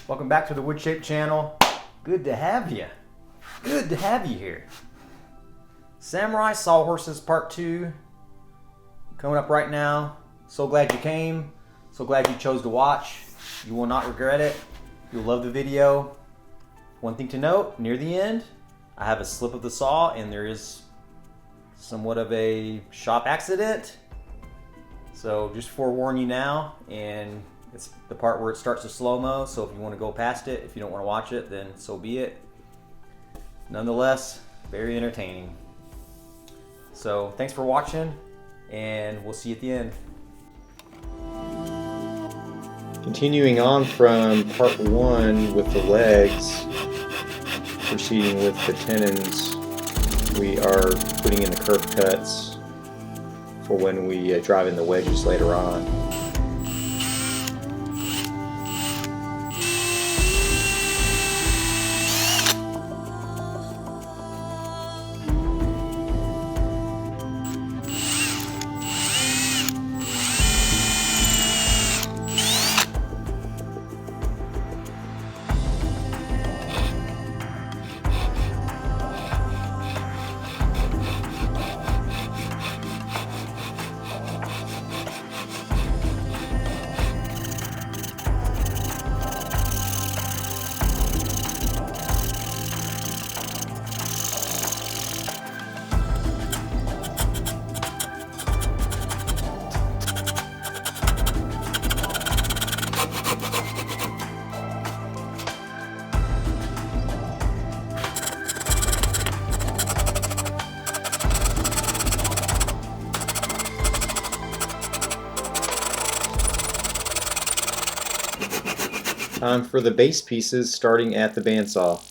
Welcome back to the Wood Shape channel. Good to have you. Good to have you here. Samurai Sawhorses Part 2 coming up right now. So glad you came. So glad you chose to watch. You will not regret it. You'll love the video. One thing to note, near the end, I have a slip of the saw and there is somewhat of a shop accident. So just forewarn you now, and it's the part where it starts to slow-mo, so if you want to go past it, if you don't want to watch it, then so be it. Nonetheless, very entertaining. So thanks for watching, and we'll see you at the end. Continuing on from part 1 with the legs, proceeding with the tenons, we are putting in the curve cuts for when we drive in the wedges later on. Time for the base pieces, starting at the bandsaw.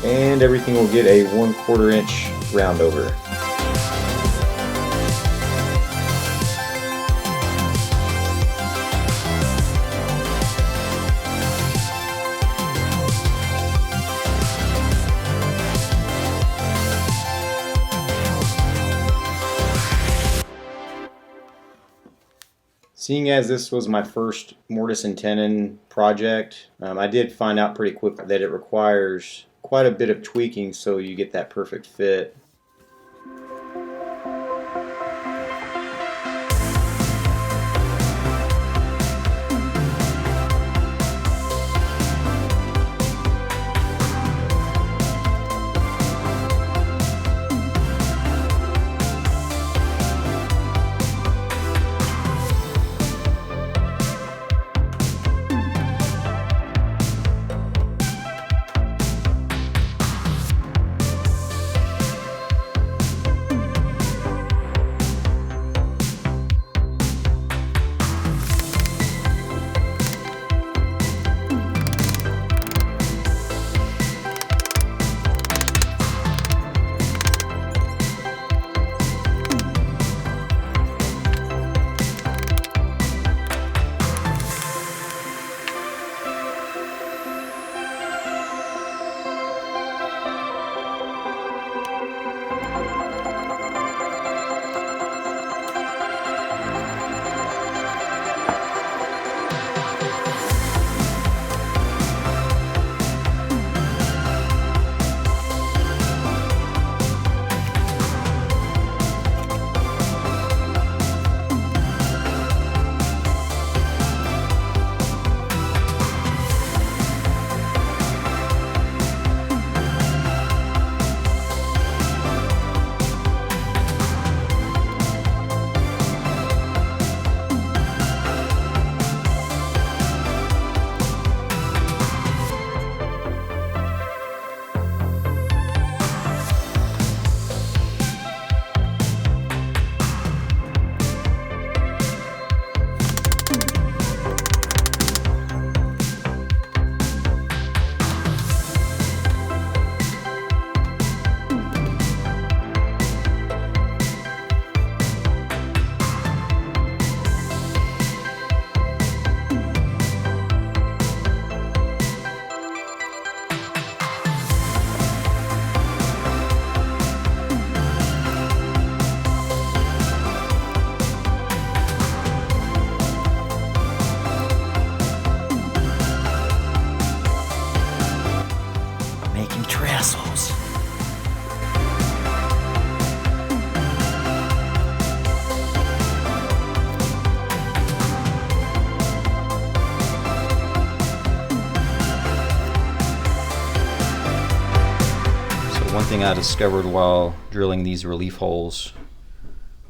and everything will get a 1/4 inch round over. Seeing as this was my first mortise and tenon project, I did find out pretty quick that it requires quite a bit of tweaking so you get that perfect fit. Trestles. So one thing I discovered while drilling these relief holes,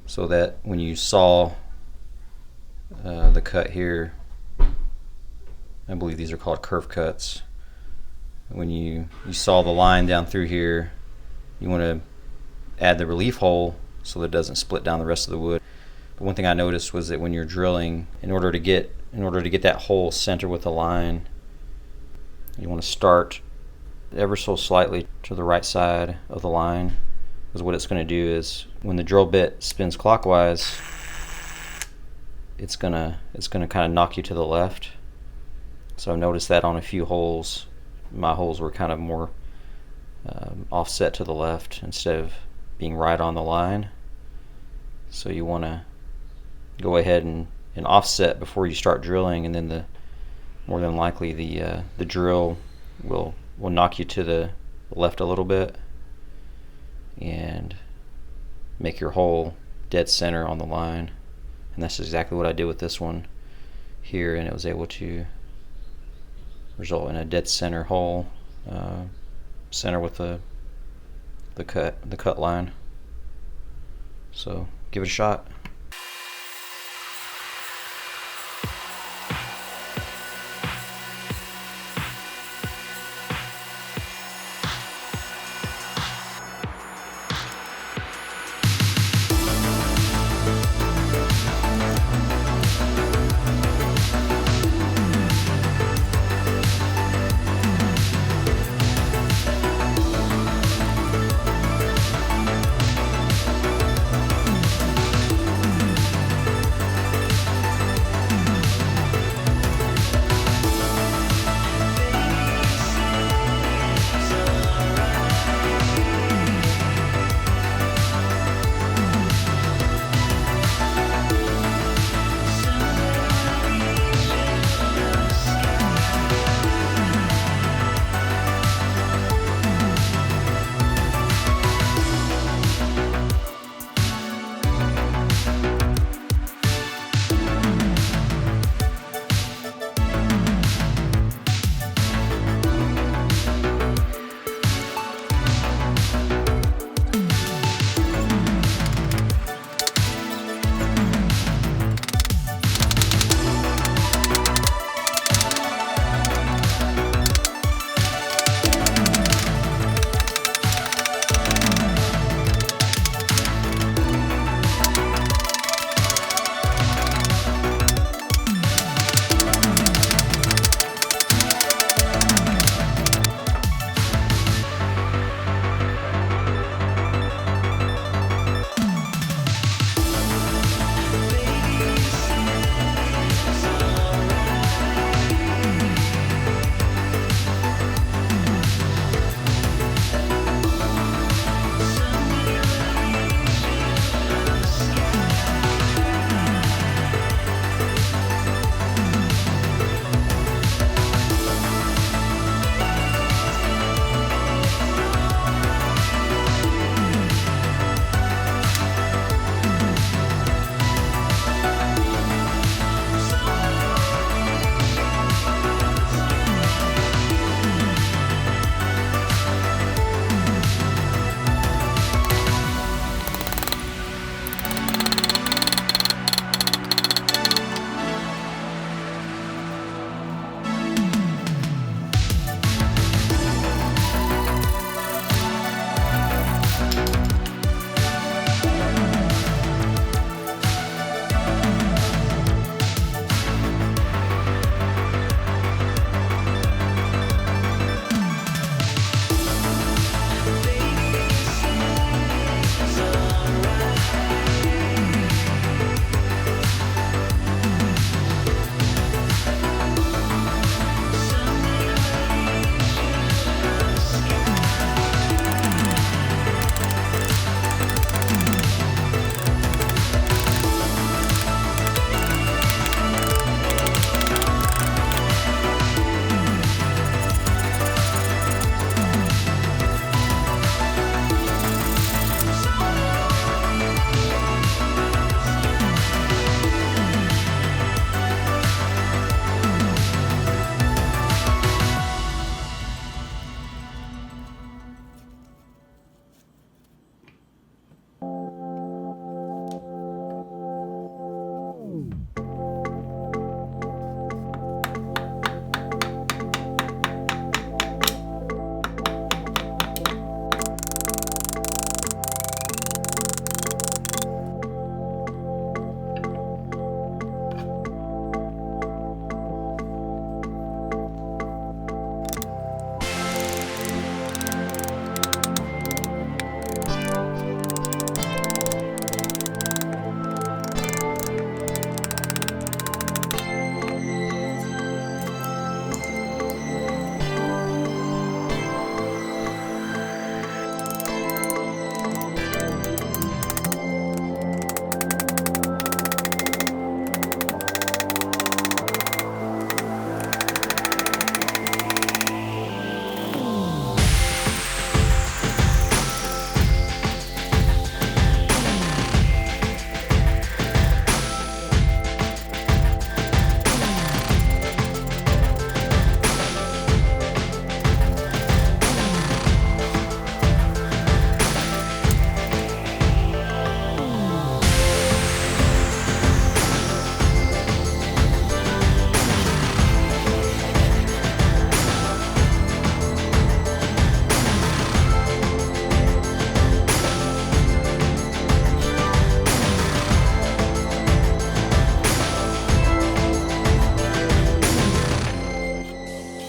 so that when you saw the cut here, I believe these are called kerf cuts. When you saw the line down through here, you want to add the relief hole so that it doesn't split down the rest of the wood. But one thing I noticed was that when you're drilling, in order to get that hole center with the line, you want to start ever so slightly to the right side of the line, because what it's going to do is when the drill bit spins clockwise, it's gonna kind of knock you to the left. So I've noticed that on a few holes. My holes were kind of more offset to the left instead of being right on the line. So you want to go ahead and offset before you start drilling, and then more than likely the drill will knock you to the left a little bit and make your hole dead center on the line. And that's exactly what I did with this one here, and it was able to result in a dead center hole, center with the cut line. So give it a shot.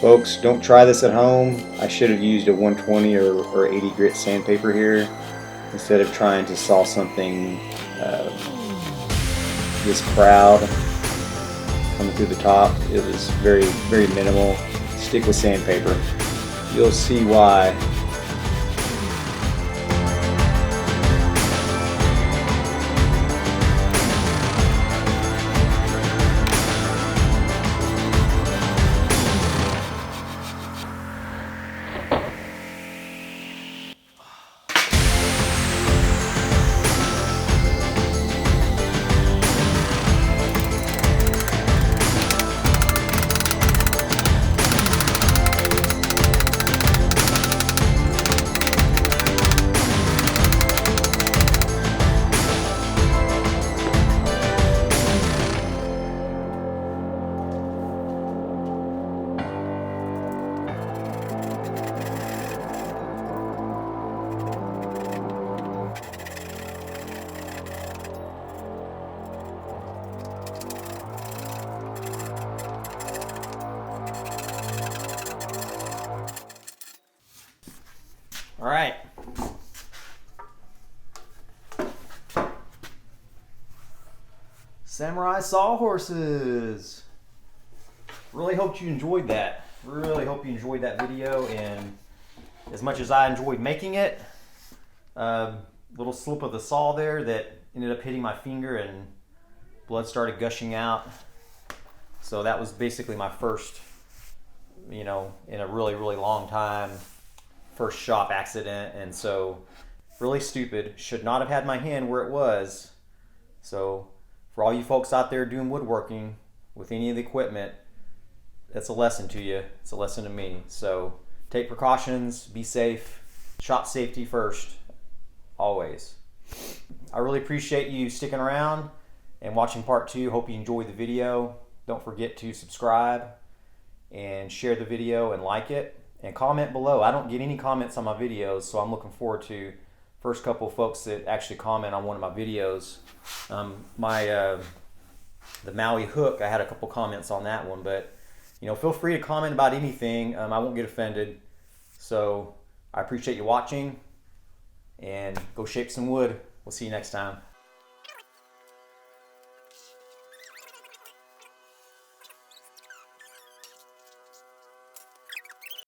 Folks, don't try this at home. I should have used a 120 or 80 grit sandpaper here instead of trying to saw something this proud coming through the top. It was very, very minimal. Stick with sandpaper. You'll see why. All right. Samurai sawhorses. Really hope you enjoyed that. Really hope you enjoyed that video, and as much as I enjoyed making it, little slip of the saw there that ended up hitting my finger and blood started gushing out. So that was basically my first, in a really, really long time, first shop accident. And so really stupid. Should not have had my hand where it was. So for all you folks out there doing woodworking with any of the equipment, that's a lesson to you. It's a lesson to me. So take precautions, be safe, shop safety first, always. I really appreciate you sticking around and watching part 2. Hope you enjoyed the video. Don't forget to subscribe and share the video and like it and comment below. I don't get any comments on my videos, so I'm looking forward to first couple of folks that actually comment on one of my videos. The Maui hook, I had a couple comments on that one, but feel free to comment about anything. I won't get offended. So I appreciate you watching, and go shape some wood. We'll see you next time.